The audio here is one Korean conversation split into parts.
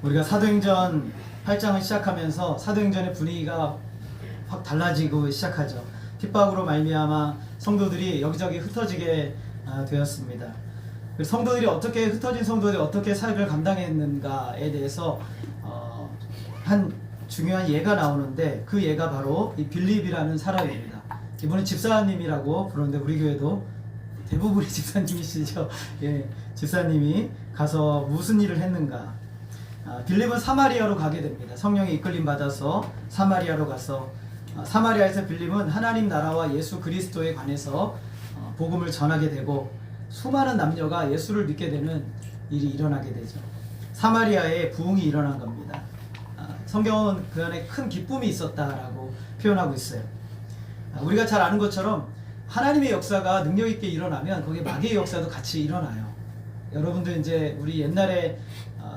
우리가 사도행전 8장을 시작하면서 사도행전의 분위기가 확 달라지고 시작하죠. 핍박으로 말미암아 성도들이 여기저기 흩어지게 되었습니다. 성도들이 어떻게 흩어진 성도들이 어떻게 사역을 감당했는가에 대해서 한 중요한 예가 나오는데 그 예가 바로 이 빌립이라는 사람입니다. 이분은 집사님이라고 부르는데 우리 교회도 대부분이 집사님이시죠. 예, 집사님이 가서 무슨 일을 했는가? 빌립은 사마리아로 가게 됩니다. 성령의 이끌림 받아서 사마리아로 가서 사마리아에서 빌립은 하나님 나라와 예수 그리스도에 관해서 복음을 전하게 되고 수많은 남녀가 예수를 믿게 되는 일이 일어나게 되죠. 사마리아에 부흥이 일어난 겁니다. 성경은 그 안에 큰 기쁨이 있었다라고 표현하고 있어요. 우리가 잘 아는 것처럼 하나님의 역사가 능력 있게 일어나면 거기에 마귀의 역사도 같이 일어나요. 여러분들 이제 우리 옛날에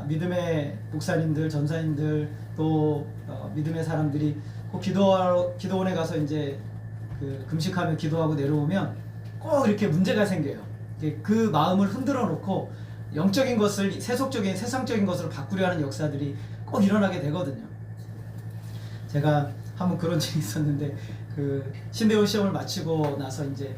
믿음의 목사님들, 전사님들 또 믿음의 사람들이 꼭 기도원에 가서 이제 그 금식하며 기도하고 내려오면 꼭 이렇게 문제가 생겨요. 그 마음을 흔들어 놓고 영적인 것을 세속적인 세상적인 것으로 바꾸려 하는 역사들이 꼭 일어나게 되거든요. 제가 한번 그런 적이 있었는데 그 신대원 시험을 마치고 나서 이제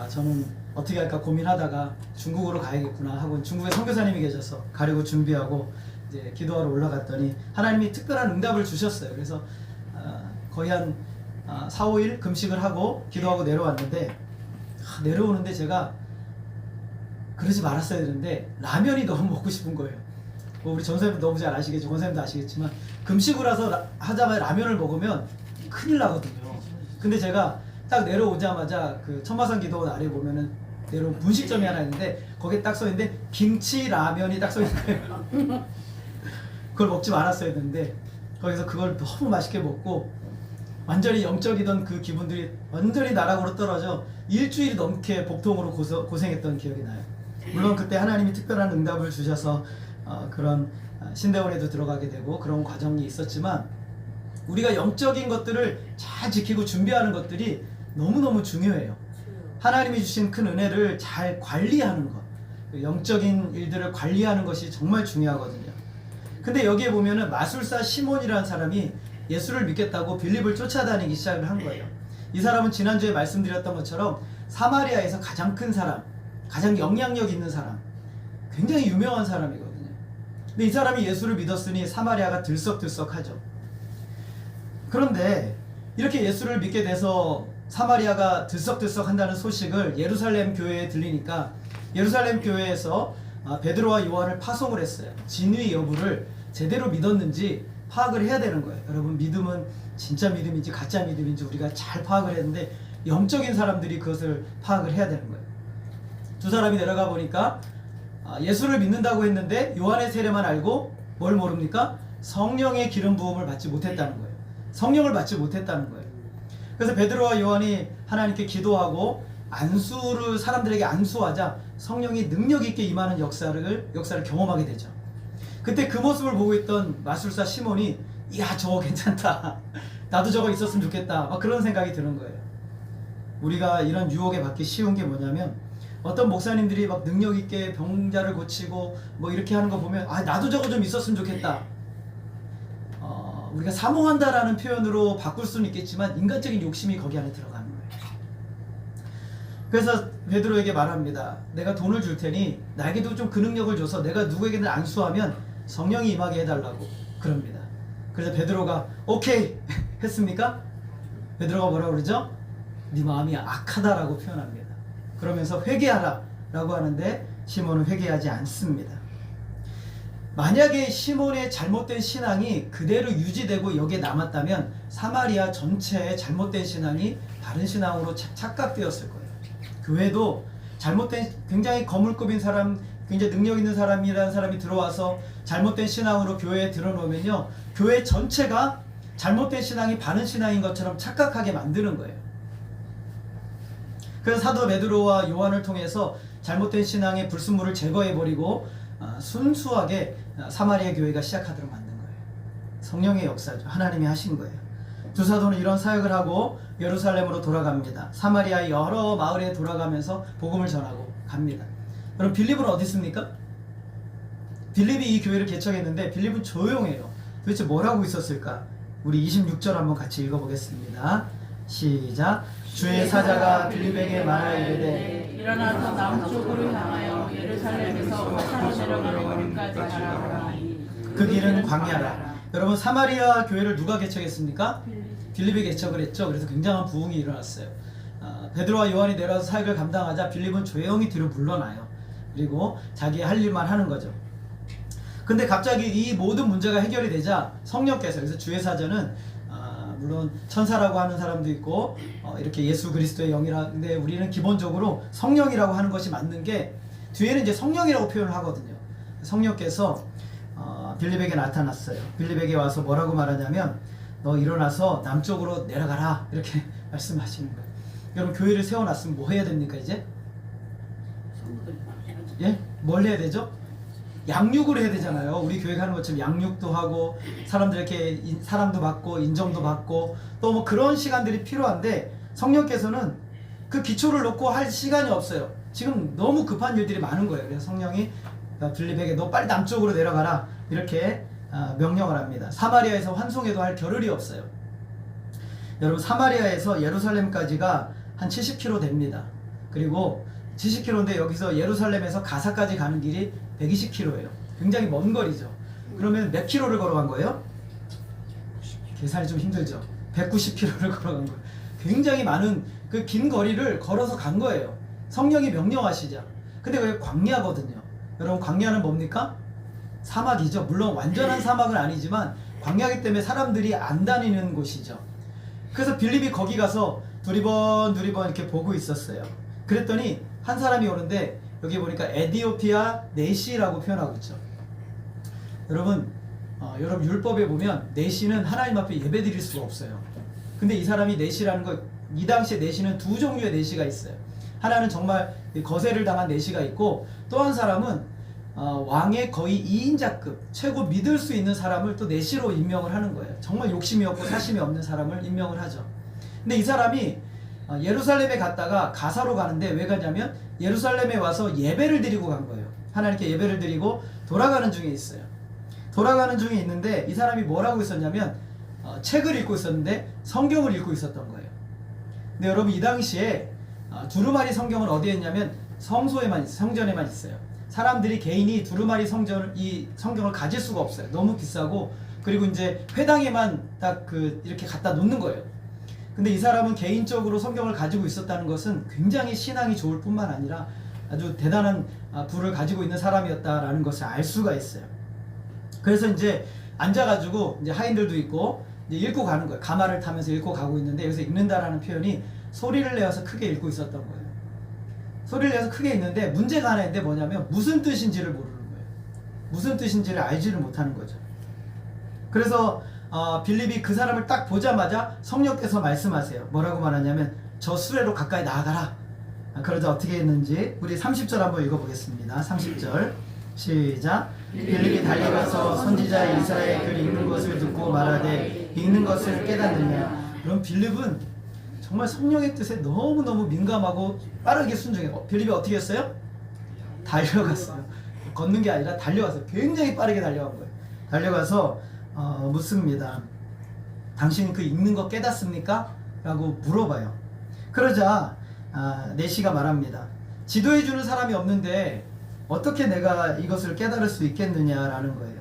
저는 어떻게 할까 고민하다가 중국으로 가야겠구나 하고 중국에 선교사님이 계셔서 가려고 준비하고 이제 기도하러 올라갔더니 하나님이 특별한 응답을 주셨어요. 그래서 거의 한 4, 5일 금식을 하고 기도하고 내려왔는데 내려오는데 제가 그러지 말았어야 되는데 라면이 너무 먹고 싶은 거예요. 우리 전사님도 너무 잘 아시겠죠. 권사님도 아시겠지만 금식을 하자마자 라면을 먹으면 큰일 나거든요. 근데 제가 딱 내려오자마자 그 천마산 기도원 아래 보면은 내려온 분식점이 하나 있는데 거기에 딱 써있는데 김치 라면이 딱 써있는 거예요. 그걸 먹지 말았어야 되는데 거기서 그걸 너무 맛있게 먹고 완전히 영적이던 그 기분들이 완전히 나락으로 떨어져 일주일이 넘게 복통으로 고생했던 기억이 나요. 물론 그때 하나님이 특별한 응답을 주셔서 그런 신대원에도 들어가게 되고 그런 과정이 있었지만 우리가 영적인 것들을 잘 지키고 준비하는 것들이 너무너무 중요해요. 하나님이 주신 큰 은혜를 잘 관리하는 것, 영적인 일들을 관리하는 것이 정말 중요하거든요. 근데 여기에 보면은 마술사 시몬이라는 사람이 예수를 믿겠다고 빌립을 쫓아다니기 시작을 한 거예요. 이 사람은 지난주에 말씀드렸던 것처럼 사마리아에서 가장 큰 사람, 가장 영향력 있는 사람, 굉장히 유명한 사람이거든요. 근데 이 사람이 예수를 믿었으니 사마리아가 들썩들썩하죠. 그런데 이렇게 예수를 믿게 돼서 사마리아가 들썩들썩 한다는 소식을 예루살렘 교회에 들리니까 예루살렘 교회에서 베드로와 요한을 파송을 했어요. 진위 여부를 제대로 믿었는지 파악을 해야 되는 거예요. 여러분, 믿음은 진짜 믿음인지 가짜 믿음인지 우리가 잘 파악을 했는데 영적인 사람들이 그것을 파악을 해야 되는 거예요. 두 사람이 내려가 보니까 예수를 믿는다고 했는데 요한의 세례만 알고 뭘 모릅니까? 성령의 기름 부음을 받지 못했다는 거예요. 성령을 받지 못했다는 거예요. 그래서 베드로와 요한이 하나님께 기도하고 안수를 사람들에게 안수하자 성령이 능력 있게 임하는 역사를 경험하게 되죠. 그때 그 모습을 보고 있던 마술사 시몬이 야, 저거 괜찮다. 나도 저거 있었으면 좋겠다. 막 그런 생각이 드는 거예요. 우리가 이런 유혹에 받기 쉬운 게 뭐냐면 어떤 목사님들이 막 능력 있게 병자를 고치고 뭐 이렇게 하는 거 보면 나도 저거 좀 있었으면 좋겠다. 우리가 사모한다라는 표현으로 바꿀 수는 있겠지만 인간적인 욕심이 거기 안에 들어가는 거예요. 그래서 베드로에게 말합니다. 내가 돈을 줄 테니 나에게도 좀 그 능력을 줘서 내가 누구에게든 안수하면 성령이 임하게 해달라고 그럽니다. 그래서 베드로가 오케이 했습니까? 베드로가 뭐라고 그러죠? 네 마음이 악하다라고 표현합니다. 그러면서 회개하라 라고 하는데 시몬은 회개하지 않습니다. 만약에 시몬의 잘못된 신앙이 그대로 유지되고 여기에 남았다면 사마리아 전체의 잘못된 신앙이 다른 신앙으로 착각되었을 거예요. 교회도 잘못된 굉장히 거물급인 사람, 굉장히 능력 있는 사람이라는 사람이 들어와서 잘못된 신앙으로 교회에 들어놓으면요, 교회 전체가 잘못된 신앙이 바른 신앙인 것처럼 착각하게 만드는 거예요. 그래서 사도 베드로와 요한을 통해서 잘못된 신앙의 불순물을 제거해버리고 순수하게 사마리아 교회가 시작하도록 만든 거예요. 성령의 역사죠. 하나님이 하신 거예요. 두 사도는 이런 사역을 하고 예루살렘으로 돌아갑니다. 사마리아 여러 마을에 돌아가면서 복음을 전하고 갑니다. 그럼 빌립은 어디 있습니까? 빌립이 이 교회를 개척했는데 빌립은 조용해요. 도대체 뭘 하고 있었을까? 우리 26절 한번 같이 읽어보겠습니다. 시작. 주의 사자가 빌립에게 말하여 이르되 일어나서 남쪽으로 향하여 예루살렘에서 화산으로 내려가는 길까지 가라. 그 길은 광야라. 여러분, 사마리아 교회를 누가 개척했습니까? 빌립이 개척을 했죠. 그래서 굉장한 부흥이 일어났어요. 베드로와 요한이 내려와서 사역을 감당하자 빌립은 조용히 뒤로 물러나요. 그리고 자기 할 일만 하는 거죠. 근데 갑자기 이 모든 문제가 해결이 되자 성령께서, 그래서 주의 사자는 물론 천사라고 하는 사람도 있고 이렇게 예수 그리스도의 영이라는데 우리는 기본적으로 성령이라고 하는 것이 맞는 게 뒤에는 이제 성령이라고 표현을 하거든요. 성령께서 빌립에게 나타났어요. 빌립에게 와서 뭐라고 말하냐면 너 일어나서 남쪽으로 내려가라 이렇게 말씀하시는 거예요. 여러분, 교회를 세워놨으면 뭐 해야 됩니까 이제? 예? 뭘 해야 되죠? 양육을 해야 되잖아요. 우리 교회 가는 것처럼 양육도 하고 사람들에게 사랑도 받고 인정도 받고 또 뭐 그런 시간들이 필요한데 성령께서는 그 기초를 놓고 할 시간이 없어요. 지금 너무 급한 일들이 많은 거예요. 그래서 성령이 빌립에게 너 빨리 남쪽으로 내려가라 이렇게 명령을 합니다. 사마리아에서 환송해도 할 겨를이 없어요. 여러분, 사마리아에서 예루살렘까지가 한 70km 됩니다. 그리고 70km인데 여기서 예루살렘에서 가사까지 가는 길이 120km예요. 굉장히 먼 거리죠. 그러면 몇 킬로를 걸어간 거예요? 계산이 좀 힘들죠. 190km를 걸어간 거예요. 굉장히 많은 그 긴 거리를 걸어서 간 거예요. 성령이 명령하시자. 근데 왜 광야거든요. 여러분, 광야는 뭡니까? 사막이죠. 물론 완전한 사막은 아니지만 광야이기 때문에 사람들이 안 다니는 곳이죠. 그래서 빌립이 거기 가서 두리번 이렇게 보고 있었어요. 그랬더니 한 사람이 오는데 여기 보니까 에디오피아 네시라고 표현하고 있죠. 여러분, 여러분 율법에 보면 네시는 하나님 앞에 예배 드릴 수가 없어요. 근데 이 사람이 네시라는 거, 이 당시에 네시는 두 종류의 네시가 있어요. 하나는 정말 거세를 당한 네시가 있고 또 한 사람은 왕의 거의 2인자급 최고 믿을 수 있는 사람을 또 네시로 임명을 하는 거예요. 정말 욕심이 없고 사심이 없는 사람을 임명을 하죠. 근데 이 사람이 예루살렘에 갔다가 가사로 가는데 왜 가냐면 예루살렘에 와서 예배를 드리고 간 거예요. 하나님께 예배를 드리고 돌아가는 중에 있어요. 돌아가는 중에 있는데 이 사람이 뭘 하고 있었냐면 책을 읽고 있었는데 성경을 읽고 있었던 거예요. 근데 여러분, 이 당시에 두루마리 성경은 어디에 있냐면 성소에만 있어요. 성전에만 있어요. 사람들이 개인이 두루마리 이 성경을 가질 수가 없어요. 너무 비싸고, 그리고 이제 회당에만 딱 이렇게 갖다 놓는 거예요. 근데 이 사람은 개인적으로 성경을 가지고 있었다는 것은 굉장히 신앙이 좋을 뿐만 아니라 아주 대단한 부를 가지고 있는 사람이었다라는 것을 알 수가 있어요. 그래서 이제 앉아가지고 이제 하인들도 있고 이제 읽고 가는 거예요. 가마를 타면서 읽고 가고 있는데 여기서 읽는다라는 표현이 소리를 내어서 크게 읽고 있었던 거예요. 소리를 내서 크게 읽는데 문제가 하나 있는데 뭐냐면 무슨 뜻인지를 모르는 거예요. 무슨 뜻인지를 알지를 못하는 거죠. 그래서 빌립이 그 사람을 딱 보자마자 성령께서 말씀하세요. 뭐라고 말하냐면 저 수레로 가까이 나아가라. 그러자 어떻게 했는지 우리 30절 한번 읽어보겠습니다. 30절 시작. 빌립이 달려가서 선지자 이사야의 글 읽는 것을 듣고 말하되 읽는 것을 깨닫느냐. 그럼 빌립은 정말 성령의 뜻에 너무너무 민감하고 빠르게 순종해요. 빌립이 어떻게 했어요? 달려갔어요. 걷는 게 아니라 달려갔어요. 굉장히 빠르게 달려간 거예요. 달려가서 묻습니다. 당신 그 읽는 거 깨닫습니까? 라고 물어봐요. 그러자 네시가 말합니다. 지도해주는 사람이 없는데 어떻게 내가 이것을 깨달을 수 있겠느냐라는 거예요.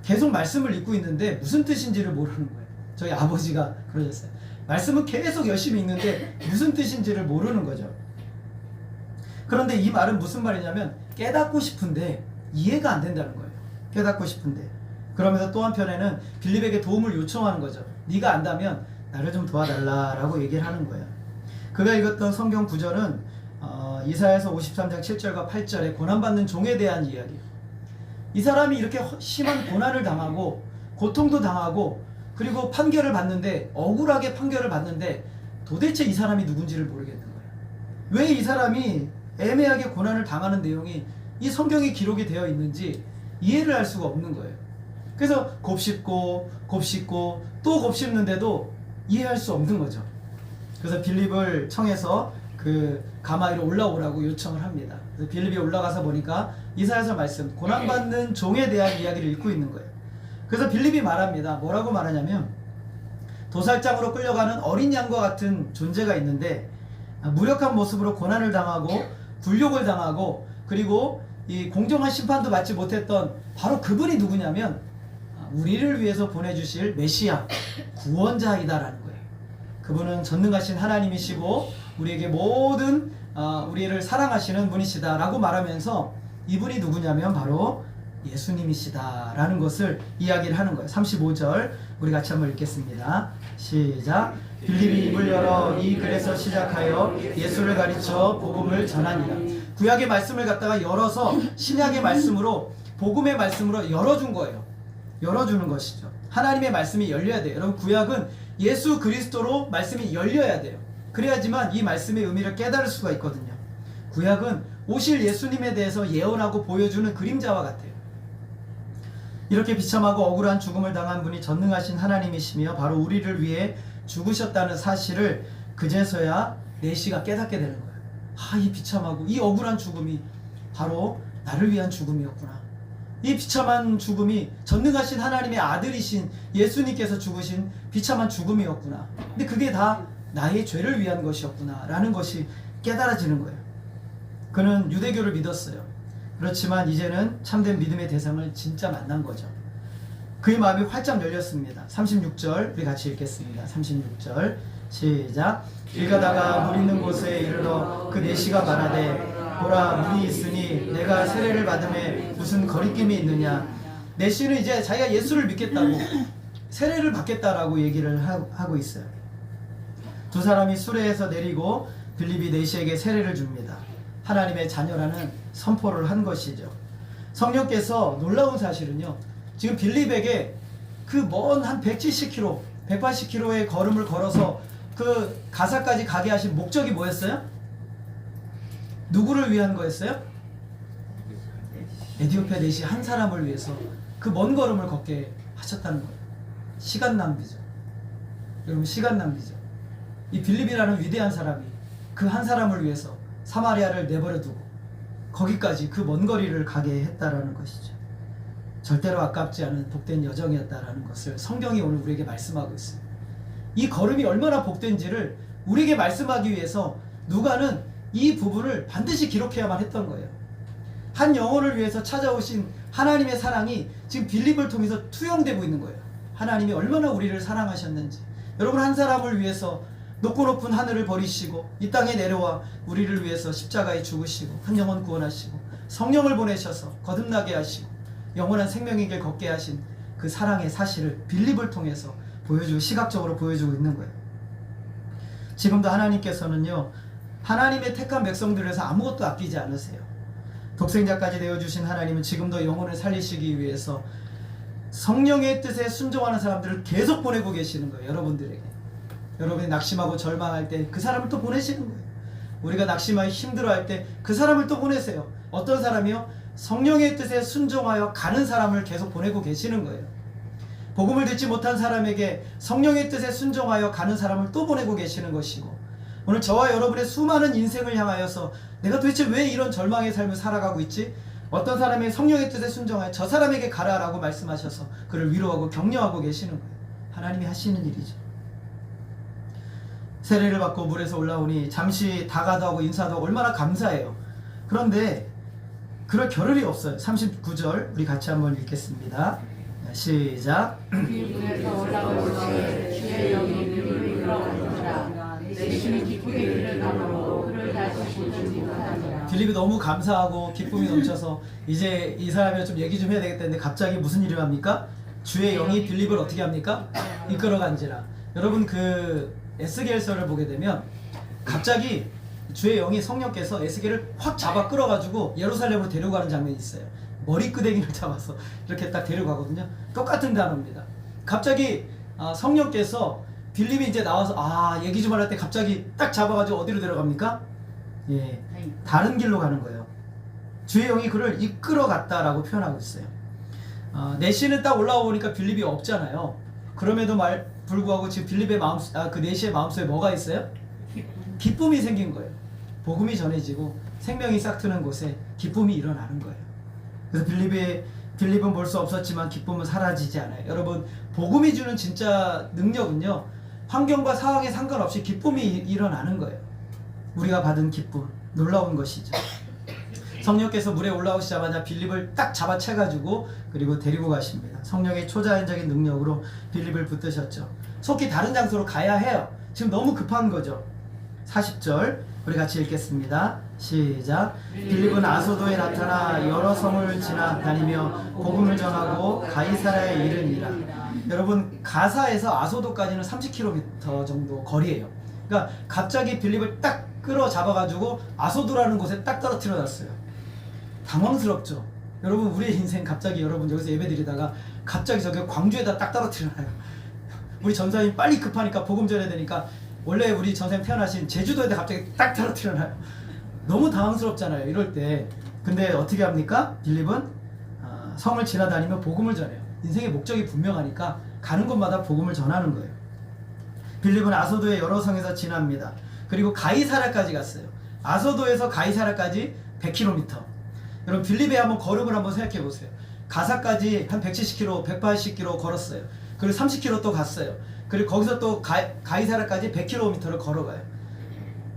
계속 말씀을 읽고 있는데 무슨 뜻인지를 모르는 거예요. 저희 아버지가 그러셨어요. 말씀은 계속 열심히 읽는데 무슨 뜻인지를 모르는 거죠. 그런데 이 말은 무슨 말이냐면 깨닫고 싶은데 이해가 안 된다는 거예요. 깨닫고 싶은데. 그러면서 또 한편에는 빌립에게 도움을 요청하는 거죠. 네가 안다면 나를 좀 도와달라라고 얘기를 하는 거예요. 그가 읽었던 성경 구절은 이사야서 53장 7절과 8절에 고난받는 종에 대한 이야기예요. 이 사람이 이렇게 심한 고난을 당하고 고통도 당하고 그리고 판결을 받는데, 억울하게 판결을 받는데 도대체 이 사람이 누군지를 모르겠는 거예요. 왜 이 사람이 애매하게 고난을 당하는 내용이 이 성경에 기록이 되어 있는지 이해를 할 수가 없는 거예요. 그래서 곱씹고 또 곱씹는데도 이해할 수 없는 거죠. 그래서 빌립을 청해서 그 가마 위로 올라오라고 요청을 합니다. 그래서 빌립이 올라가서 보니까 이사야서 말씀, 고난받는 종에 대한 이야기를 읽고 있는 거예요. 그래서 빌립이 말합니다. 뭐라고 말하냐면, 도살장으로 끌려가는 어린 양과 같은 존재가 있는데 무력한 모습으로 고난을 당하고 굴욕을 당하고 그리고 이 공정한 심판도 받지 못했던 바로 그분이 누구냐면 우리를 위해서 보내주실 메시아 구원자이다라는 거예요. 그분은 전능하신 하나님이시고 우리에게 모든 우리를 사랑하시는 분이시다라고 말하면서 이분이 누구냐면 바로 예수님이시다라는 것을 이야기를 하는 거예요. 35절 우리 같이 한번 읽겠습니다. 시작. 빌립이 입을 열어 이 글에서 시작하여 예수를 가르쳐 복음을 전하니라. 구약의 말씀을 갖다가 열어서 신약의 말씀으로 복음의 말씀으로 열어준 거예요. 열어주는 것이죠. 하나님의 말씀이 열려야 돼요. 여러분, 구약은 예수 그리스도로 말씀이 열려야 돼요. 그래야지만 이 말씀의 의미를 깨달을 수가 있거든요. 구약은 오실 예수님에 대해서 예언하고 보여주는 그림자와 같아요. 이렇게 비참하고 억울한 죽음을 당한 분이 전능하신 하나님이시며 바로 우리를 위해 죽으셨다는 사실을 그제서야 내시가 깨닫게 되는 거예요. 이 비참하고 이 억울한 죽음이 바로 나를 위한 죽음이었구나. 이 비참한 죽음이 전능하신 하나님의 아들이신 예수님께서 죽으신 비참한 죽음이었구나. 근데 그게 다 나의 죄를 위한 것이었구나 라는 것이 깨달아지는 거예요. 그는 유대교를 믿었어요. 그렇지만 이제는 참된 믿음의 대상을 진짜 만난 거죠. 그의 마음이 활짝 열렸습니다. 36절 우리 같이 읽겠습니다. 36절 시작. 길 가다가 물 있는 곳에 이르러 그 내시가 말하되 보라 물이 있으니 내가 세례를 받음에 무슨 거리낌이 있느냐. 내시는 이제 자기가 예수를 믿겠다고 세례를 받겠다라고 얘기를 하고 있어요. 두 사람이 수레에서 내리고 빌립이 내시에게 세례를 줍니다. 하나님의 자녀라는 선포를 한 것이죠. 성령께서 놀라운 사실은요, 지금 빌립에게 그 먼 한 170km, 180km의 걸음을 걸어서 그 가사까지 가게 하신 목적이 뭐였어요? 누구를 위한 거였어요? 에디오피아 내시 한 사람을 위해서 그 먼 걸음을 걷게 하셨다는 거예요. 시간 낭비죠. 여러분, 시간 낭비죠. 이 빌립이라는 위대한 사람이 그 한 사람을 위해서 사마리아를 내버려 두고 거기까지 그 먼 거리를 가게 했다라는 것이죠. 절대로 아깝지 않은 복된 여정이었다라는 것을 성경이 오늘 우리에게 말씀하고 있어요. 이 걸음이 얼마나 복된지를 우리에게 말씀하기 위해서 누가는 이 부분을 반드시 기록해야만 했던 거예요. 한 영혼을 위해서 찾아오신 하나님의 사랑이 지금 빌립을 통해서 투영되고 있는 거예요. 하나님이 얼마나 우리를 사랑하셨는지. 여러분, 한 사람을 위해서 높고 높은 하늘을 버리시고 이 땅에 내려와 우리를 위해서 십자가에 죽으시고 한 영혼 구원하시고 성령을 보내셔서 거듭나게 하시고 영원한 생명의 길 걷게 하신 그 사랑의 사실을 빌립을 통해서 보여주고 시각적으로 보여주고 있는 거예요. 지금도 하나님께서는요, 하나님의 택한 백성들을 위해서 아무것도 아끼지 않으세요. 독생자까지 내어주신 하나님은 지금도 영혼을 살리시기 위해서 성령의 뜻에 순종하는 사람들을 계속 보내고 계시는 거예요. 여러분들에게. 여러분이 낙심하고 절망할 때 그 사람을 또 보내시는 거예요. 우리가 낙심하고 힘들어할 때 그 사람을 또 보내세요. 어떤 사람이요? 성령의 뜻에 순종하여 가는 사람을 계속 보내고 계시는 거예요. 복음을 듣지 못한 사람에게 성령의 뜻에 순종하여 가는 사람을 또 보내고 계시는 것이고, 오늘 저와 여러분의 수많은 인생을 향하여서 내가 도대체 왜 이런 절망의 삶을 살아가고 있지? 어떤 사람의 성령의 뜻에 순종하여 저 사람에게 가라라고 말씀하셔서 그를 위로하고 격려하고 계시는 거예요. 하나님이 하시는 일이죠. 세례를 받고 물에서 올라오니 잠시 다가도 하고 인사도 하고 얼마나 감사해요. 그런데 그럴 겨를이 없어요. 39절 우리 같이 한번 읽겠습니다. 시작. 물에서 올라오시니 주의 영이 그를 이끌어가니라. 내시는 기쁘게 그를 바라보고 그를 다시 보지 못하니라. 빌립이 너무 감사하고 기쁨이 넘쳐서 이제 이 사람이랑 좀 얘기 좀 해야 되겠다 했는데 갑자기 무슨 일을 합니까? 주의 영이 빌립을 어떻게 합니까? 이끌어간지라. 여러분, 그 에스겔서를 보게 되면 갑자기 주의 영이 성령께서 에스겔을 확 잡아 끌어가지고 예루살렘으로 데려가는 장면이 있어요. 머리끄댕이를 잡아서 이렇게 딱 데려가거든요. 똑같은 단어입니다. 갑자기 성령께서 빌립이 이제 나와서 얘기 좀 할 때 갑자기 딱 잡아가지고 어디로 데려갑니까? 예, 다른 길로 가는 거예요. 주의 영이 그를 이끌어갔다라고 표현하고 있어요. 내시는 딱 올라오니까 빌립이 없잖아요. 그럼에도 불구하고 지금 빌립의 마음, 그 내시의 마음속에 뭐가 있어요? 기쁨이 생긴 거예요. 복음이 전해지고 생명이 싹트는 곳에 기쁨이 일어나는 거예요. 그래서 빌립은 볼 수 없었지만 기쁨은 사라지지 않아요. 여러분, 복음이 주는 진짜 능력은요, 환경과 상황에 상관없이 기쁨이 일어나는 거예요. 우리가 받은 기쁨, 놀라운 것이죠. 성령께서 물에 올라오시자마자 빌립을 딱 잡아채가지고 그리고 데리고 가십니다. 성령의 초자연적인 능력으로 빌립을 붙드셨죠. 속히 다른 장소로 가야 해요. 지금 너무 급한 거죠. 40절 우리 같이 읽겠습니다. 시작. 빌립은 아소도에 나타나 여러 성을 지나 다니며 복음을 전하고 가이사라에 이르니라. 여러분, 가사에서 아소도까지는 30km 정도 거리예요. 그러니까 갑자기 빌립을 딱 끌어잡아가지고 아소도라는 곳에 딱 떨어뜨려 놨어요. 당황스럽죠. 여러분, 우리의 인생 갑자기 여러분 여기서 예배드리다가 갑자기 저기 광주에다 딱 떨어뜨려놔요. 우리 전사님 빨리 급하니까 복음 전해야 되니까 원래 우리 전사님 태어나신 제주도에다 갑자기 딱 떨어뜨려놔요. 너무 당황스럽잖아요, 이럴 때. 근데 어떻게 합니까? 빌립은 성을 지나다니며 복음을 전해요. 인생의 목적이 분명하니까 가는 곳마다 복음을 전하는 거예요. 빌립은 아소도의 여러 성에서 지납니다. 그리고 가이사라까지 갔어요. 아소도에서 가이사라까지 100km. 여러분, 빌립에 한번 걸음을 한번 생각해 보세요. 가사까지 한 170km, 180km 걸었어요. 그리고 30km 또 갔어요. 그리고 거기서 또 가이사라까지 100km를 걸어가요.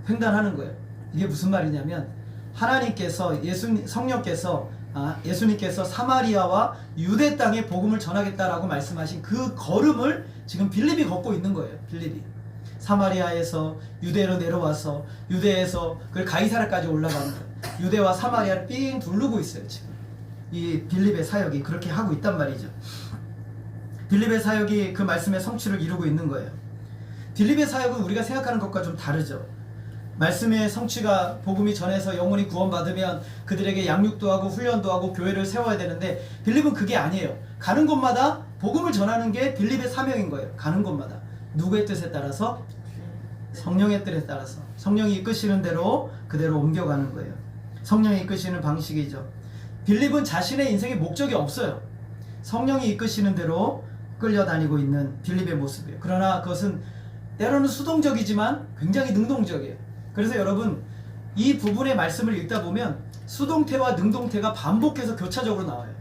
횡단하는 거예요. 이게 무슨 말이냐면 하나님께서 예수님께서 사마리아와 유대 땅에 복음을 전하겠다라고 말씀하신 그 걸음을 지금 빌립이 걷고 있는 거예요. 빌립이 사마리아에서 유대로 내려와서 유대에서 그 가이사라까지 올라가는 거예요. 유대와 사마리아를 삥 두르고 있어요. 지금 이 빌립의 사역이 그렇게 하고 있단 말이죠. 빌립의 사역이 그 말씀의 성취를 이루고 있는 거예요. 빌립의 사역은 우리가 생각하는 것과 좀 다르죠. 말씀의 성취가 복음이 전해서 영혼이 구원받으면 그들에게 양육도 하고 훈련도 하고 교회를 세워야 되는데 빌립은 그게 아니에요. 가는 곳마다 복음을 전하는 게 빌립의 사명인 거예요. 가는 곳마다 누구의 뜻에 따라서? 성령의 뜻에 따라서 성령이 이끄시는 대로 그대로 옮겨가는 거예요. 성령이 이끄시는 방식이죠. 빌립은 자신의 인생에 목적이 없어요. 성령이 이끄시는 대로 끌려다니고 있는 빌립의 모습이에요. 그러나 그것은 때로는 수동적이지만 굉장히 능동적이에요. 그래서 여러분, 이 부분의 말씀을 읽다 보면 수동태와 능동태가 반복해서 교차적으로 나와요.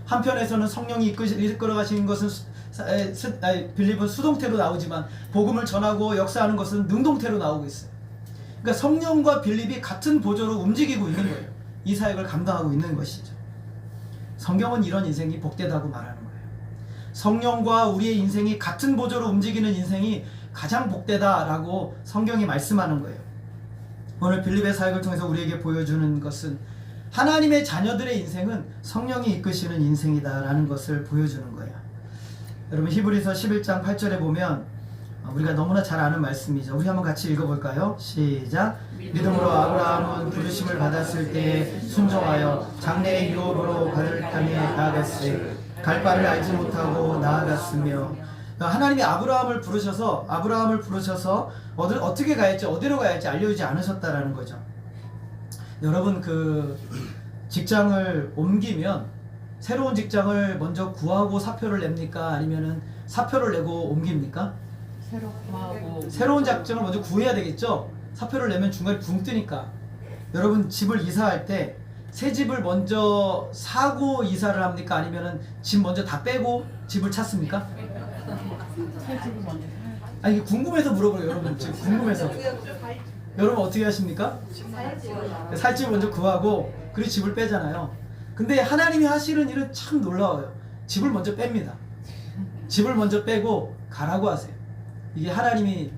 한편에서는 성령이 이끌어 가시는 것은 빌립은 수동태로 나오지만 복음을 전하고 역사하는 것은 능동태로 나오고 있어요. 그러니까 성령과 빌립이 같은 보조로 움직이고 있는 거예요. 이 사역을 감당하고 있는 것이죠. 성경은 이런 인생이 복되다고 말하는 거예요. 성령과 우리의 인생이 같은 보조로 움직이는 인생이 가장 복되다라고 성경이 말씀하는 거예요. 오늘 빌립의 사역을 통해서 우리에게 보여주는 것은 하나님의 자녀들의 인생은 성령이 이끄시는 인생이다라는 것을 보여주는 거예요. 여러분, 히브리서 11장 8절에 보면 우리가 너무나 잘 아는 말씀이죠. 우리 한번 같이 읽어볼까요? 시작. 믿음으로 아브라함은 부르심을 받았을 때에 순종하여 장래의 유업으로 갈 땅에 나아갔으니 갈 바를 알지 못하고 나아갔으며. 하나님이 아브라함을 부르셔서 어떻게 가야 할지 어디로 가야 할지 알려주지 않으셨다라는 거죠. 여러분, 그 직장을 옮기면 새로운 직장을 먼저 구하고 사표를 냅니까? 아니면은 사표를 내고 옮깁니까? 새로운 직장을 먼저 구해야 되겠죠? 사표를 내면 중간에 붕 뜨니까. 여러분, 집을 이사할 때 새 집을 먼저 사고 이사를 합니까? 아니면은 집 먼저 다 빼고 집을 찾습니까? 새 집을 먼저 아니, 이게 궁금해서 물어보래요. 여러분, 지금 궁금해서. 여러분 어떻게 하십니까? 살 집을 먼저 구하고 그리고 집을 빼잖아요. 근데 하나님이 하시는 일은 참 놀라워요. 집을 먼저 뺍니다. 집을 먼저 빼고 가라고 하세요. 이게 하나님의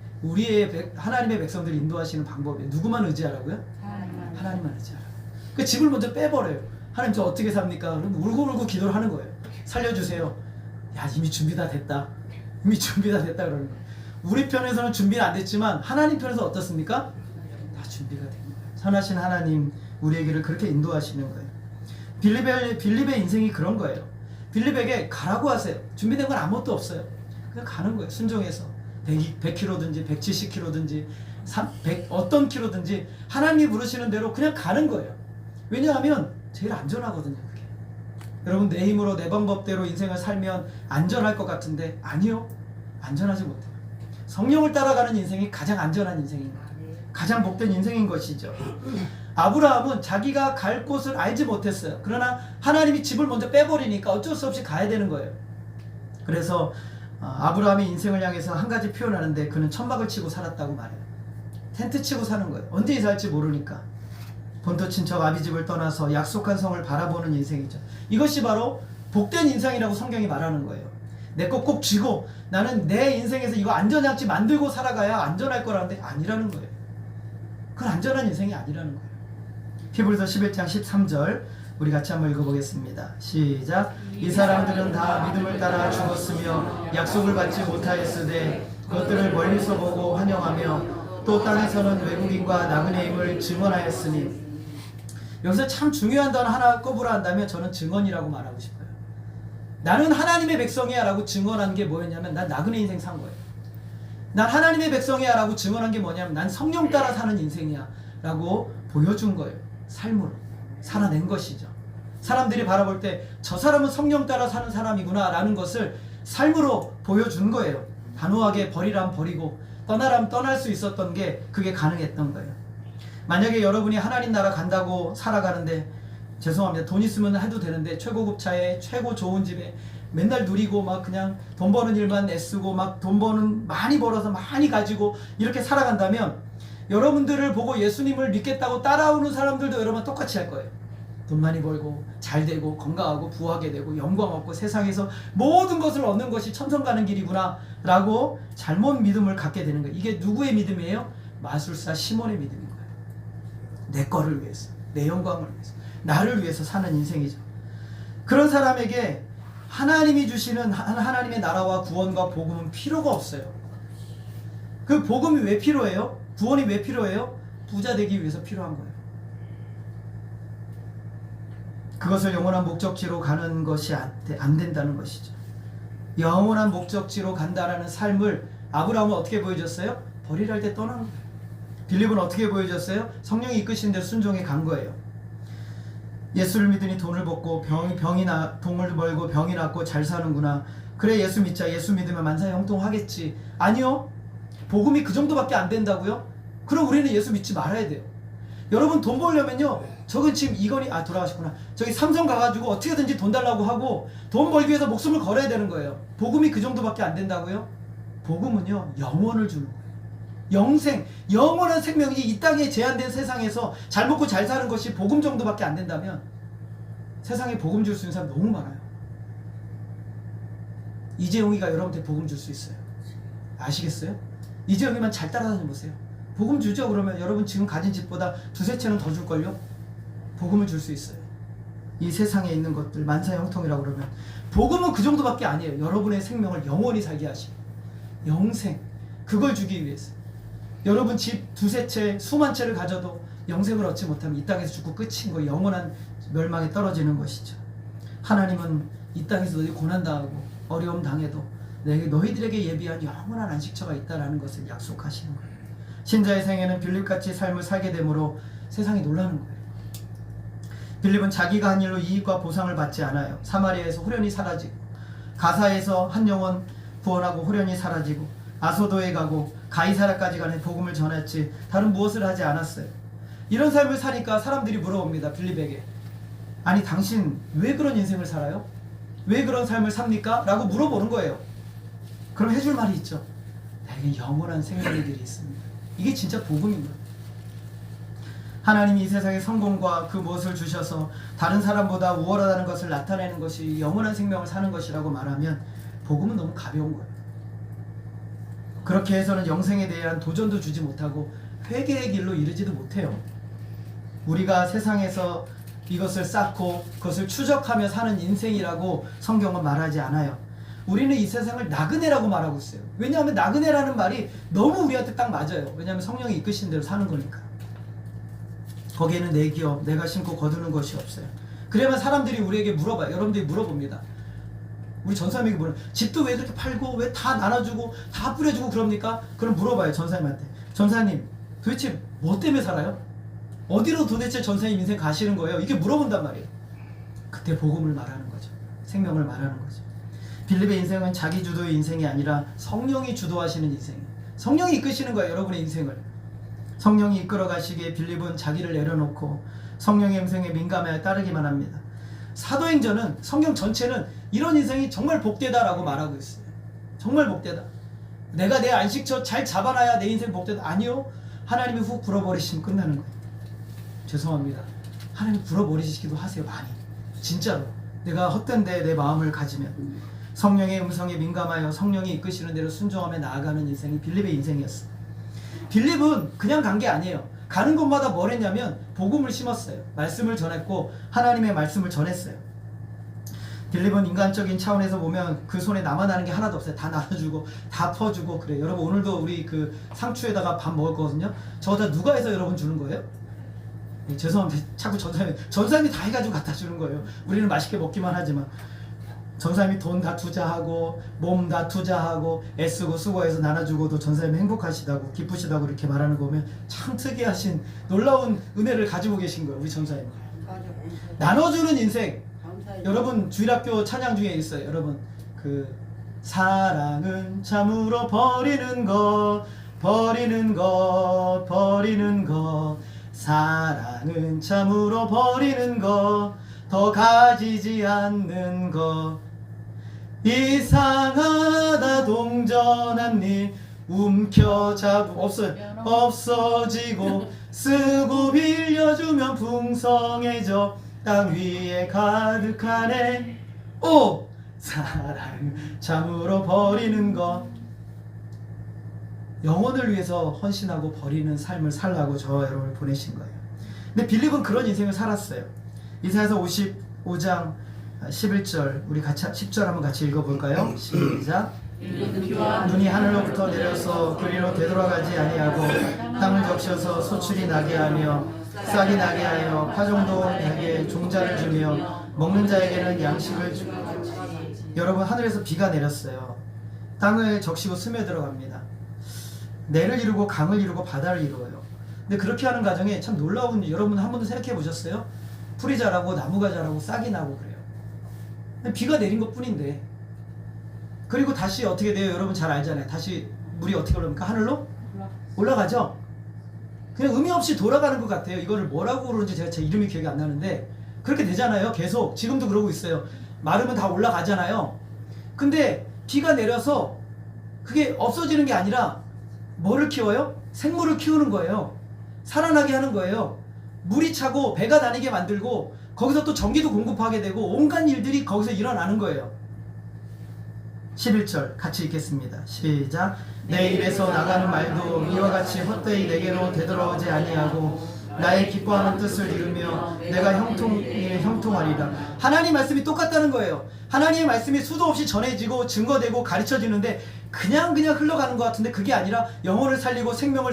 백성들을 인도하시는 방법이에요. 누구만 의지하라고요? 하나님만 의지하라고. 그 집을 먼저 빼버려요. 하나님, 저 어떻게 삽니까? 그럼 울고불고 기도를 하는 거예요. 살려주세요. 야, 이미 준비 다 됐다. 이미 준비 다 됐다 그러는 거예요. 우리 편에서는 준비는 안 됐지만 하나님 편에서 어떻습니까? 다 준비가 된 거예요. 선하신 하나님, 우리에게를 그렇게 인도하시는 거예요. 빌립의 인생이 그런 거예요. 빌립에게 가라고 하세요. 준비된 건 아무것도 없어요. 그냥 가는 거예요. 순종해서 100km든지 170km든지 100 어떤 킬로든지 하나님이 부르시는 대로 그냥 가는 거예요. 왜냐하면 제일 안전하거든요. 그게. 여러분, 내 힘으로 내 방법대로 인생을 살면 안전할 것 같은데 아니요. 안전하지 못해요. 성령을 따라가는 인생이 가장 안전한 인생인 거예요. 가장 복된 인생인 것이죠. 아브라함은 자기가 갈 곳을 알지 못했어요. 그러나 하나님이 집을 먼저 빼버리니까 어쩔 수 없이 가야 되는 거예요. 그래서 아브라함의 인생을 향해서 한 가지 표현하는데, 그는 천막을 치고 살았다고 말해요. 텐트 치고 사는 거예요. 언제 이사할지 모르니까. 본토 친척 아비집을 떠나서 약속한 성을 바라보는 인생이죠. 이것이 바로 복된 인생이라고 성경이 말하는 거예요. 내 것 꼭 쥐고 나는 내 인생에서 이거 안전장치 만들고 살아가야 안전할 거라는데 아니라는 거예요. 그건 안전한 인생이 아니라는 거예요. 히브리서 11장 13절 우리 같이 한번 읽어보겠습니다. 시작. 이 사람들은 다 믿음을 따라 죽었으며 약속을 받지 못하였으되 그것들을 멀리서 보고 환영하며 또 땅에서는 외국인과 나그네임을 증언하였으니. 여기서 참 중요한 단어 하나 꼽으라 한다면 저는 증언이라고 말하고 싶어요. 나는 하나님의 백성이야 라고 증언한 게 뭐였냐면, 난 나그네 인생 산 거예요. 난 하나님의 백성이야 라고 증언한 게 뭐냐면, 난 성령 따라 사는 인생이야 라고 보여준 거예요. 삶으로 살아낸 것이죠. 사람들이 바라볼 때 저 사람은 성령 따라 사는 사람이구나 라는 것을 삶으로 보여준 거예요. 단호하게 버리라면 버리고 떠나라면 떠날 수 있었던 게, 그게 가능했던 거예요. 만약에 여러분이 하나님 나라 간다고 살아가는데, 죄송합니다, 돈 있으면 해도 되는데 최고급 차에 최고 좋은 집에 맨날 누리고 막 그냥 돈 버는 일만 애쓰고 막 돈 버는 많이 벌어서 많이 가지고 이렇게 살아간다면, 여러분들을 보고 예수님을 믿겠다고 따라오는 사람들도 여러분 똑같이 할 거예요. 돈 많이 벌고 잘 되고 건강하고 부하게 되고 영광 얻고 세상에서 모든 것을 얻는 것이 천성 가는 길이구나 라고 잘못 믿음을 갖게 되는 거예요. 이게 누구의 믿음이에요? 마술사 시몬의 믿음인 거예요. 내 거를 위해서, 내 영광을 위해서, 나를 위해서 사는 인생이죠. 그런 사람에게 하나님이 주시는 하나님의 나라와 구원과 복음은 필요가 없어요. 그 복음이 왜 필요해요? 구원이 왜 필요해요? 부자 되기 위해서 필요한 거예요. 그것을 영원한 목적지로 가는 것이 안 된다는 것이죠. 영원한 목적지로 간다라는 삶을 아브라함은 어떻게 보여줬어요? 버리랄 때 떠난 거예요. 빌립은 어떻게 보여줬어요? 성령이 이끄신 대로 순종해 간 거예요. 예수를 믿으니 돈을 벌고 돈을 벌고 병이 낫고 잘 사는구나. 그래 예수 믿자. 예수 믿으면 만사형통하겠지. 아니요. 복음이 그 정도밖에 안 된다고요? 그럼 우리는 예수 믿지 말아야 돼요. 여러분 돈 벌려면요, 저건 지금 이건희 돌아가셨구나. 저기 삼성 가가지고 어떻게든지 돈 달라고 하고 돈 벌기 위해서 목숨을 걸어야 되는 거예요. 복음이 그 정도밖에 안 된다고요? 복음은요, 영원을 주는 거예요. 영생, 영원한 생명이 이 땅에 제한된 세상에서 잘 먹고 잘 사는 것이 복음 정도밖에 안 된다면 세상에 복음 줄 수 있는 사람 너무 많아요. 이재용이가 여러분한테 복음 줄 수 있어요. 아시겠어요? 이재용이만 잘 따라다녀 보세요. 복음 주죠. 그러면 여러분 지금 가진 집보다 두세 채는 더 줄걸요? 복음을 줄 수 있어요. 이 세상에 있는 것들 만사형통이라고 그러면 복음은 그 정도밖에 아니에요. 여러분의 생명을 영원히 살게 하시고 영생, 그걸 주기 위해서. 여러분 집 두세 채, 수만 채를 가져도 영생을 얻지 못하면 이 땅에서 죽고 끝인 거예요. 영원한 멸망에 떨어지는 것이죠. 하나님은 이 땅에서 너희 고난당하고 어려움 당해도 너희들에게 예비한 영원한 안식처가 있다는 것을 약속하시는 거예요. 신자의 생애는 빌립같이 삶을 살게 되므로 세상이 놀라는 거예요. 빌립은 자기가 한 일로 이익과 보상을 받지 않아요. 사마리아에서 호련히 사라지고, 가사에서 한 영혼 구원하고 호련히 사라지고, 아소도에 가고 가이사라까지 가는 복음을 전했지 다른 무엇을 하지 않았어요. 이런 삶을 사니까 사람들이 물어봅니다. 빌립에게, 아니 당신 왜 그런 인생을 살아요? 왜 그런 삶을 삽니까? 라고 물어보는 거예요. 그럼 해줄 말이 있죠. 내게 영원한 생명들이 있습니다. 이게 진짜 복음인 거예요. 하나님이 이 세상에 성공과 그 무엇을 주셔서 다른 사람보다 우월하다는 것을 나타내는 것이 영원한 생명을 사는 것이라고 말하면 복음은 너무 가벼운 거예요. 그렇게 해서는 영생에 대한 도전도 주지 못하고 회개의 길로 이르지도 못해요. 우리가 세상에서 이것을 쌓고 그것을 추적하며 사는 인생이라고 성경은 말하지 않아요. 우리는 이 세상을 나그네라고 말하고 있어요. 왜냐하면 나그네라는 말이 너무 우리한테 딱 맞아요. 왜냐하면 성령이 이끄신 대로 사는 거니까. 거기에는 내 기업, 내가 심고 거두는 것이 없어요. 그러면 사람들이 우리에게 물어봐요. 여러분들이 물어봅니다. 우리 전사님에게 물어요. 집도 왜 그렇게 팔고 왜 다 나눠주고 다 뿌려주고 그럽니까? 그럼 물어봐요. 전사님한테. 전사님 도대체 뭐 때문에 살아요? 어디로 도대체 전사님 인생 가시는 거예요? 이렇게 물어본단 말이에요. 그때 복음을 말하는 거죠. 생명을 말하는 거죠. 빌립의 인생은 자기 주도의 인생이 아니라 성령이 주도하시는 인생이에요. 성령이 이끄시는 거예요. 여러분의 인생을. 성령이 이끌어 가시기에 빌립은 자기를 내려놓고 성령의 음성에 민감하여 따르기만 합니다. 사도행전은 성경 전체는 이런 인생이 정말 복되다라고 말하고 있어요. 정말 복되다. 내가 내 안식처 잘 잡아놔야 내 인생 복되다. 아니요. 하나님이 훅 불어버리시면 끝나는 거예요. 죄송합니다. 하나님 불어버리시기도 하세요. 많이. 진짜로. 내가 헛된데 내 마음을 가지면 성령의 음성에 민감하여 성령이 이끄시는 대로 순종하며 나아가는 인생이 빌립의 인생이었어요. 빌립은 그냥 간 게 아니에요. 가는 곳마다 뭘 했냐면 복음을 심었어요. 말씀을 전했고 하나님의 말씀을 전했어요. 빌립은 인간적인 차원에서 보면 그 손에 남아나는 게 하나도 없어요. 다 나눠주고 다 퍼주고 그래요. 여러분 오늘도 우리 그 상추에다가 밥 먹을 거거든요. 저거 다 누가 해서 여러분 주는 거예요? 죄송합니다. 자꾸 전사님이 다 해가지고 갖다 주는 거예요. 우리는 맛있게 먹기만 하지만 전사님이 돈 다 투자하고 몸 다 투자하고 애쓰고 수고해서 나눠주고도 전사님이 행복하시다고 기쁘시다고 이렇게 말하는 거 보면 참 특이하신 놀라운 은혜를 가지고 계신 거예요. 우리 전사님 나눠주는 인생. 여러분 주일학교 찬양 중에 있어요. 여러분 그 사랑은 참으로 버리는 것 사랑은 참으로 버리는 것 더 가지지 않는 것 이상하다 동전한 일 움켜잡고 없어지고 쓰고 빌려주면 풍성해져 땅 위에 가득하네. 오! 사랑 참으로 버리는 것. 영혼을 위해서 헌신하고 버리는 삶을 살라고 저 여러분을 보내신 거예요. 근데 빌립은 그런 인생을 살았어요. 이사야서 55장 11절 우리 같이 10절 한번 같이 읽어볼까요? 시작. 눈이 하늘로부터 내려서 교리로 되돌아가지 아니하고 땅을 적셔서 소출이 나게 하며 싹이 나게 하여 파종도에게 종자를 주며 먹는 자에게는 양식을 주고. 여러분 하늘에서 비가 내렸어요. 땅을 적시고 스며들어갑니다. 내를 이루고 강을 이루고 바다를 이루어요. 근데 그렇게 하는 과정에 참 놀라운, 여러분 한 번도 생각해 보셨어요? 풀이 자라고 나무가 자라고 싹이 나고 그래요. 근데 비가 내린 것 뿐인데. 그리고 다시 어떻게 돼요? 여러분 잘 알잖아요. 다시 물이 어떻게 올라옵니까? 하늘로? 올라가죠? 그냥 의미 없이 돌아가는 것 같아요. 이거를 뭐라고 그러는지 제가 제 이름이 기억이 안 나는데 그렇게 되잖아요. 계속 지금도 그러고 있어요. 마르면 다 올라가잖아요. 근데 비가 내려서 그게 없어지는 게 아니라 뭐를 키워요? 생물을 키우는 거예요. 살아나게 하는 거예요. 물이 차고 배가 다니게 만들고 거기서 또 전기도 공급하게 되고 온갖 일들이 거기서 일어나는 거예요. 11절 같이 읽겠습니다. 시작. 내 입에서 나가는 말도 이와 같이 헛되이 내게로 되돌아오지 아니하고 나의 기뻐하는 뜻을 이루며 내가 형통하리라. 하나님 말씀이 똑같다는 거예요. 하나님의 말씀이 수도 없이 전해지고 증거되고 가르쳐지는데 그냥 흘러가는 것 같은데 그게 아니라 영혼을 살리고 생명을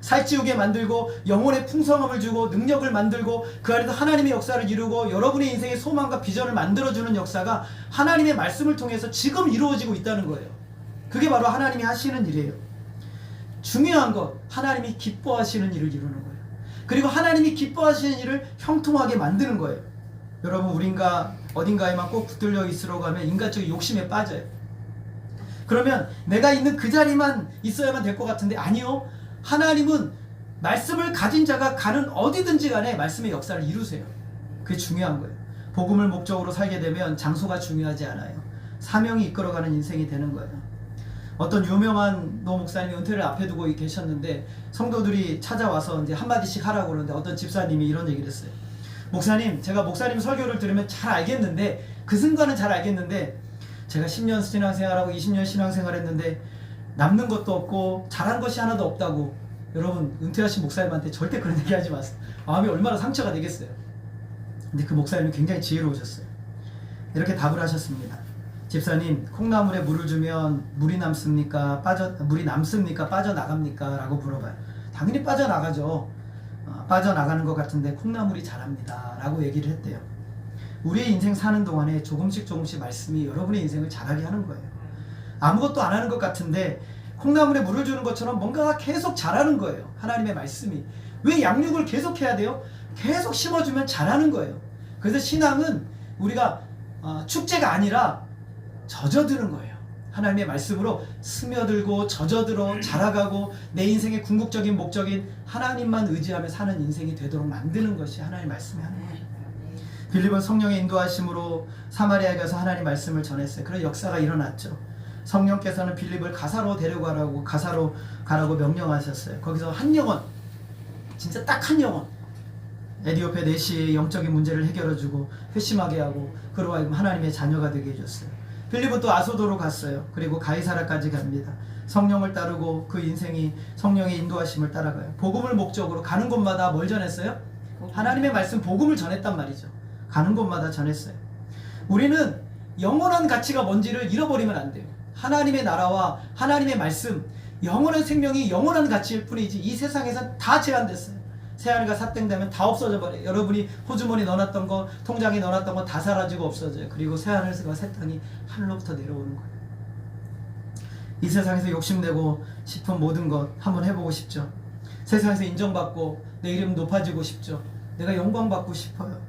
살찌우게 만들고 영혼의 풍성함을 주고 능력을 만들고 그 안에서 하나님의 역사를 이루고 여러분의 인생의 소망과 비전을 만들어주는 역사가 하나님의 말씀을 통해서 지금 이루어지고 있다는 거예요. 그게 바로 하나님이 하시는 일이에요. 중요한 것, 하나님이 기뻐하시는 일을 이루는 거예요. 그리고 하나님이 기뻐하시는 일을 형통하게 만드는 거예요. 여러분 우린가 어딘가에만 꼭 붙들려 있으려고 하면 인간적인 욕심에 빠져요. 그러면 내가 있는 그 자리만 있어야만 될 것 같은데 아니요. 하나님은 말씀을 가진 자가 가는 어디든지 간에 말씀의 역사를 이루세요. 그게 중요한 거예요. 복음을 목적으로 살게 되면 장소가 중요하지 않아요. 사명이 이끌어가는 인생이 되는 거예요. 어떤 유명한 노 목사님이 은퇴를 앞에 두고 계셨는데 성도들이 찾아와서 이제 한마디씩 하라고 그러는데 어떤 집사님이 이런 얘기를 했어요. 목사님, 제가 목사님 설교를 들으면 잘 알겠는데 그 순간은 잘 알겠는데 제가 10년 신앙생활하고 20년 신앙생활했는데 남는 것도 없고 잘한 것이 하나도 없다고. 여러분 은퇴하신 목사님한테 절대 그런 얘기 하지 마세요. 마음이 얼마나 상처가 되겠어요. 근데 그 목사님은 굉장히 지혜로우셨어요. 이렇게 답을 하셨습니다. 집사님, 콩나물에 물을 주면 물이 남습니까? 빠져나갑니까? 라고 물어봐요. 당연히 빠져나가죠. 빠져나가는 것 같은데 콩나물이 자랍니다 라고 얘기를 했대요. 우리의 인생 사는 동안에 조금씩 말씀이 여러분의 인생을 자라게 하는 거예요. 아무것도 안 하는 것 같은데 콩나물에 물을 주는 것처럼 뭔가가 계속 자라는 거예요. 하나님의 말씀이. 왜 양육을 계속 해야 돼요? 계속 심어주면 자라는 거예요. 그래서 신앙은 우리가 축제가 아니라 젖어드는 거예요. 하나님의 말씀으로 스며들고 젖어들어 자라가고 내 인생의 궁극적인 목적인 하나님만 의지하며 사는 인생이 되도록 만드는 것이 하나님의 말씀이 하는 거예요. 빌립은 성령의 인도하심으로 사마리아에 가서 하나님 말씀을 전했어요. 그런 역사가 일어났죠. 성령께서는 빌립을 가사로 데려가라고 가라고 명령하셨어요. 거기서 한 영혼, 진짜 딱 한 영혼, 에디오페 내시의 영적인 문제를 해결해주고 회심하게 하고 그로 하여금 하나님의 자녀가 되게 해줬어요. 빌립은 또 아소도로 갔어요. 그리고 가이사라까지 갑니다. 성령을 따르고 그 인생이 성령의 인도하심을 따라가요. 복음을 목적으로 가는 곳마다 뭘 전했어요? 하나님의 말씀 복음을 전했단 말이죠. 가는 곳마다 전했어요. 우리는 영원한 가치가 뭔지를 잃어버리면 안 돼요. 하나님의 나라와 하나님의 말씀, 영원한 생명이 영원한 가치일 뿐이지 이 세상에선 다 제한됐어요. 새하늘과 새 땅 되면 다 없어져 버려요. 여러분이 호주머니 넣어놨던 거, 통장에 넣어놨던 거 다 사라지고 없어져요. 그리고 새하늘과 새 땅이 하늘로부터 내려오는 거예요. 이 세상에서 욕심내고 싶은 모든 것 한번 해보고 싶죠. 세상에서 인정받고 내 이름 높아지고 싶죠. 내가 영광받고 싶어요.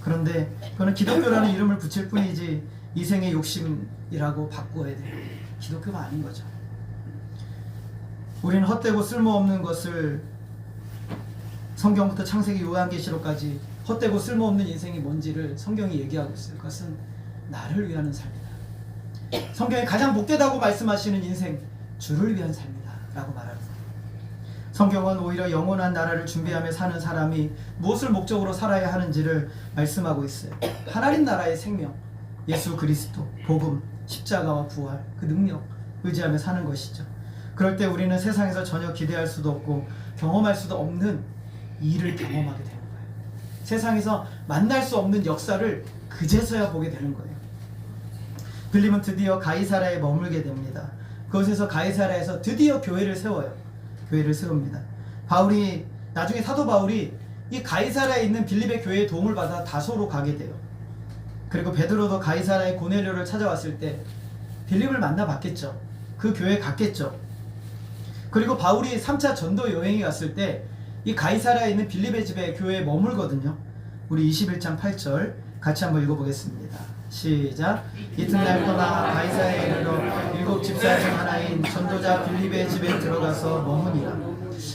그런데 그거는 기독교라는 이름을 붙일 뿐이지 이 생의 욕심이라고 바꾸어야 돼요. 기독교가 아닌 거죠. 우리는 헛되고 쓸모없는 것을 성경부터 창세기 요한계시록까지 헛되고 쓸모없는 인생이 뭔지를 성경이 얘기하고 있어요. 그것은 나를 위하는 삶이다. 성경에 가장 복되다고 말씀하시는 인생, 주를 위한 삶이다 라고 말합니다. 성경은 오히려 영원한 나라를 준비하며 사는 사람이 무엇을 목적으로 살아야 하는지를 말씀하고 있어요. 하나님 나라의 생명, 예수 그리스도, 복음, 십자가와 부활, 그 능력 의지하며 사는 것이죠. 그럴 때 우리는 세상에서 전혀 기대할 수도 없고 경험할 수도 없는 일을 경험하게 되는 거예요. 세상에서 만날 수 없는 역사를 그제서야 보게 되는 거예요. 빌립은 드디어 가이사라에 머물게 됩니다. 그곳에서 가이사라에서 드디어 교회를 세워요. 교회를 세웁니다. 나중에 사도 바울이 이 가이사라에 있는 빌립의 교회의 도움을 받아 다소로 가게 돼요. 그리고 베드로도 가이사라의 고넬료를 찾아왔을 때 빌립을 만나봤겠죠. 그 교회에 갔겠죠. 그리고 바울이 3차 전도 여행에 갔을 때 이 가이사라에 있는 빌립의 집에 교회에 머물거든요. 우리 21장 8절 같이 한번 읽어보겠습니다. 시작. 이튿날 떠나 가이사라에 이르러 7 집사 중 하나인 전도자 빌립의 집에 들어가서 머무니라.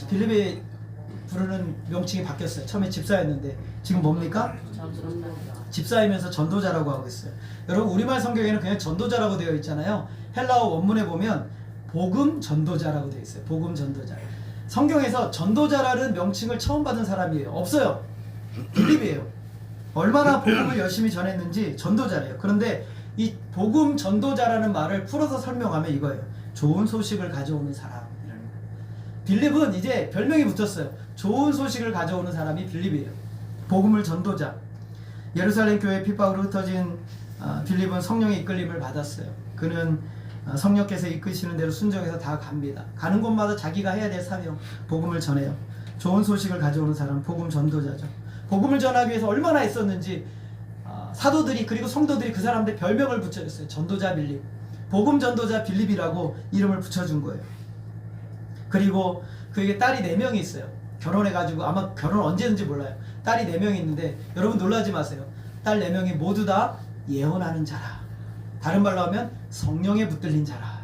빌립의 부르는 명칭이 바뀌었어요. 처음에 집사였는데 지금 뭡니까? 집사이면서 전도자라고 하고 있어요. 여러분 우리말 성경에는 그냥 전도자라고 되어 있잖아요. 헬라어 원문에 보면 복음 전도자라고 되어 있어요. 복음 전도자. 성경에서 전도자라는 명칭을 처음 받은 사람이에요. 없어요. 빌립이에요. 얼마나 복음을 열심히 전했는지 전도자래요. 그런데 이 복음 전도자라는 말을 풀어서 설명하면 이거예요. 좋은 소식을 가져오는 사람이라는 거예요. 빌립은 이제 별명이 붙었어요. 좋은 소식을 가져오는 사람이 빌립이에요. 복음을 전도자. 예루살렘 교회 핍박으로 흩어진 빌립은 성령의 이끌림을 받았어요. 그는 성령께서 이끄시는 대로 순종해서 다 갑니다. 가는 곳마다 자기가 해야 될 사명, 복음을 전해요. 좋은 소식을 가져오는 사람, 복음 전도자죠. 복음을 전하기 위해서 얼마나 애썼는지 사도들이 그리고 성도들이 그 사람들 별명을 붙여줬어요. 전도자 빌립, 복음 전도자 빌립이라고 이름을 붙여준 거예요. 그리고 그에게 딸이 4명이 있어요. 결혼해가지고 아마 결혼 언제든지 몰라요. 딸이 4명이 있는데 여러분 놀라지 마세요. 딸 4명이 모두 다 예언하는 자라. 다른 말로 하면 성령에 붙들린 자라.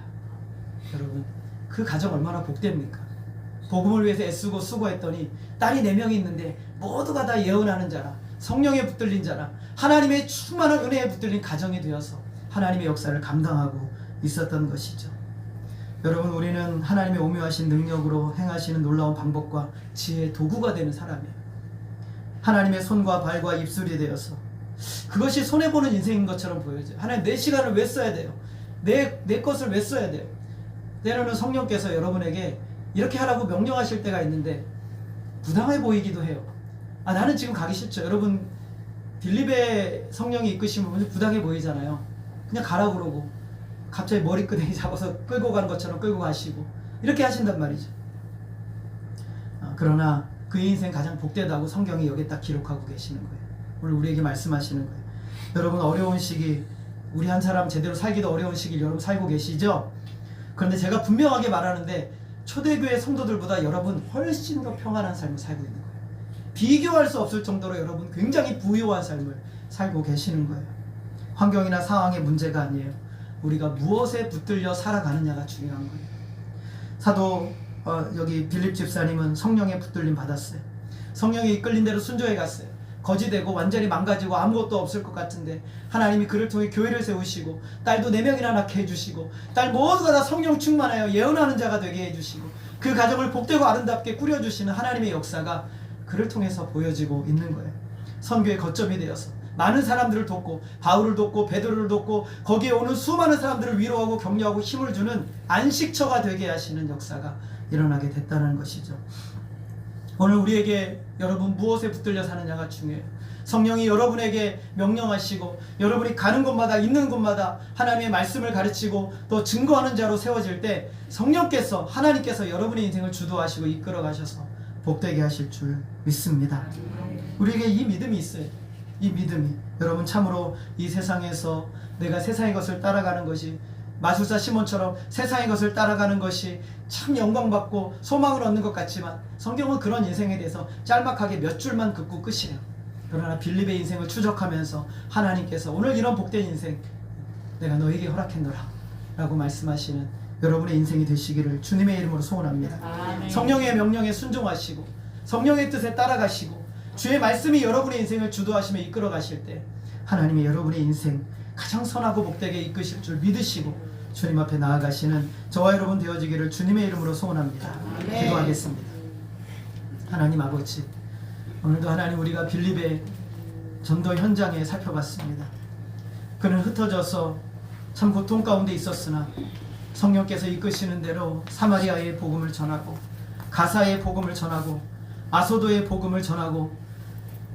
여러분 그 가정 얼마나 복됩니까? 복음을 위해서 애쓰고 수고했더니 딸이 4명이 있는데 모두가 다 예언하는 자라, 성령에 붙들린 자라, 하나님의 충만한 은혜에 붙들린 가정이 되어서 하나님의 역사를 감당하고 있었던 것이죠. 여러분 우리는 하나님의 오묘하신 능력으로 행하시는 놀라운 방법과 지혜의 도구가 되는 사람이에요. 하나님의 손과 발과 입술이 되어서 그것이 손해보는 인생인 것처럼 보여져요. 하나님 내 시간을 왜 써야 돼요? 내 것을 왜 써야 돼요? 때로는 성령께서 여러분에게 이렇게 하라고 명령하실 때가 있는데 부당해 보이기도 해요. 나는 지금 가기 싫죠. 여러분 빌립의 성령이 이끄시면 부당해 보이잖아요. 그냥 가라고 그러고 갑자기 머리끄댕이 잡아서 끌고 가는 것처럼 끌고 가시고 이렇게 하신단 말이죠. 그러나 그 인생 가장 복되다고 성경이 여기에 딱 기록하고 계시는 거예요. 오늘 우리에게 말씀하시는 거예요. 여러분 어려운 시기, 우리 한 사람 제대로 살기도 어려운 시기를 여러분 살고 계시죠? 그런데 제가 분명하게 말하는데 초대교회 성도들보다 여러분 훨씬 더 평안한 삶을 살고 있는 거예요. 비교할 수 없을 정도로 여러분 굉장히 부유한 삶을 살고 계시는 거예요. 환경이나 상황의 문제가 아니에요. 우리가 무엇에 붙들려 살아가느냐가 중요한 거예요. 사도 여기 빌립 집사님은 성령에 붙들림 받았어요. 성령에 이끌린 대로 순종해 갔어요. 거지되고 완전히 망가지고 아무것도 없을 것 같은데 하나님이 그를 통해 교회를 세우시고 딸도 4명이나 낳게 해주시고 딸 모두가 다 성령 충만하여 예언하는 자가 되게 해주시고 그 가정을 복되고 아름답게 꾸려주시는 하나님의 역사가 그를 통해서 보여지고 있는 거예요. 선교의 거점이 되어서 많은 사람들을 돕고 바울을 돕고 베드로를 돕고 거기에 오는 수많은 사람들을 위로하고 격려하고 힘을 주는 안식처가 되게 하시는 역사가 일어나게 됐다는 것이죠. 오늘 우리에게 여러분 무엇에 붙들려 사느냐가 중요해요. 성령이 여러분에게 명령하시고 여러분이 가는 곳마다 있는 곳마다 하나님의 말씀을 가르치고 또 증거하는 자로 세워질 때 성령께서 하나님께서 여러분의 인생을 주도하시고 이끌어 가셔서 복되게 하실 줄 믿습니다. 우리에게 이 믿음이 있어요. 이 믿음이 여러분 참으로 이 세상에서 내가 세상의 것을 따라가는 것이 마술사 시몬처럼 세상의 것을 따라가는 것이 참 영광받고 소망을 얻는 것 같지만 성경은 그런 인생에 대해서 짤막하게 몇 줄만 긋고 끝이에요. 그러나 빌립의 인생을 추적하면서 하나님께서 오늘 이런 복된 인생 내가 너에게 허락했노라 라고 말씀하시는 여러분의 인생이 되시기를 주님의 이름으로 소원합니다. 아멘. 성령의 명령에 순종하시고 성령의 뜻에 따라가시고 주의 말씀이 여러분의 인생을 주도하시며 이끌어 가실 때 하나님이 여러분의 인생 가장 선하고 복되게 이끄실 줄 믿으시고 주님 앞에 나아가시는 저와 여러분 되어지기를 주님의 이름으로 소원합니다. 아멘. 기도하겠습니다. 하나님 아버지, 오늘도 하나님 우리가 빌립의 전도 현장에 살펴봤습니다. 그는 흩어져서 참 고통 가운데 있었으나 성령께서 이끄시는 대로 사마리아의 복음을 전하고 가사의 복음을 전하고 아소도의 복음을 전하고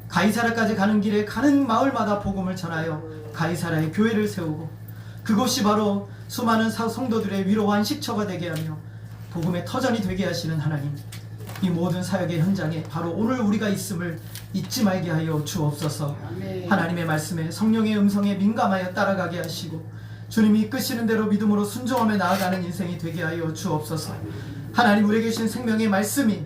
가이사라까지 가는 길에 가는 마을마다 복음을 전하여 가이사라의 교회를 세우고 그곳이 바로 수많은 성도들의 위로와 안식처가 되게 하며 복음의 터전이 되게 하시는 하나님, 이 모든 사역의 현장에 바로 오늘 우리가 있음을 잊지 말게 하여 주옵소서. 하나님의 말씀에 성령의 음성에 민감하여 따라가게 하시고 주님이 이끄시는 대로 믿음으로 순종하며 나아가는 인생이 되게 하여 주옵소서. 하나님, 우리에게 주신 생명의 말씀이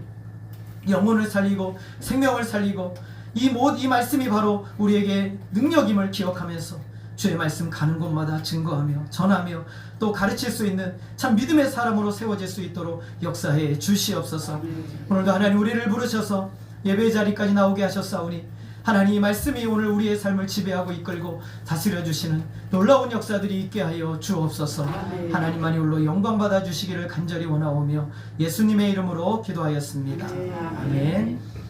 영혼을 살리고 생명을 살리고 이 말씀이 바로 우리에게 능력임을 기억하면서 주의 말씀 가는 곳마다 증거하며 전하며 또 가르칠 수 있는 참 믿음의 사람으로 세워질 수 있도록 역사해 주시옵소서. 오늘도 하나님 우리를 부르셔서 예배 자리까지 나오게 하셨사오니 하나님 이 말씀이 오늘 우리의 삶을 지배하고 이끌고 다스려 주시는 놀라운 역사들이 있게 하여 주옵소서. 하나님만이 홀로 영광 받아 주시기를 간절히 원하오며 예수님의 이름으로 기도하였습니다. 아멘.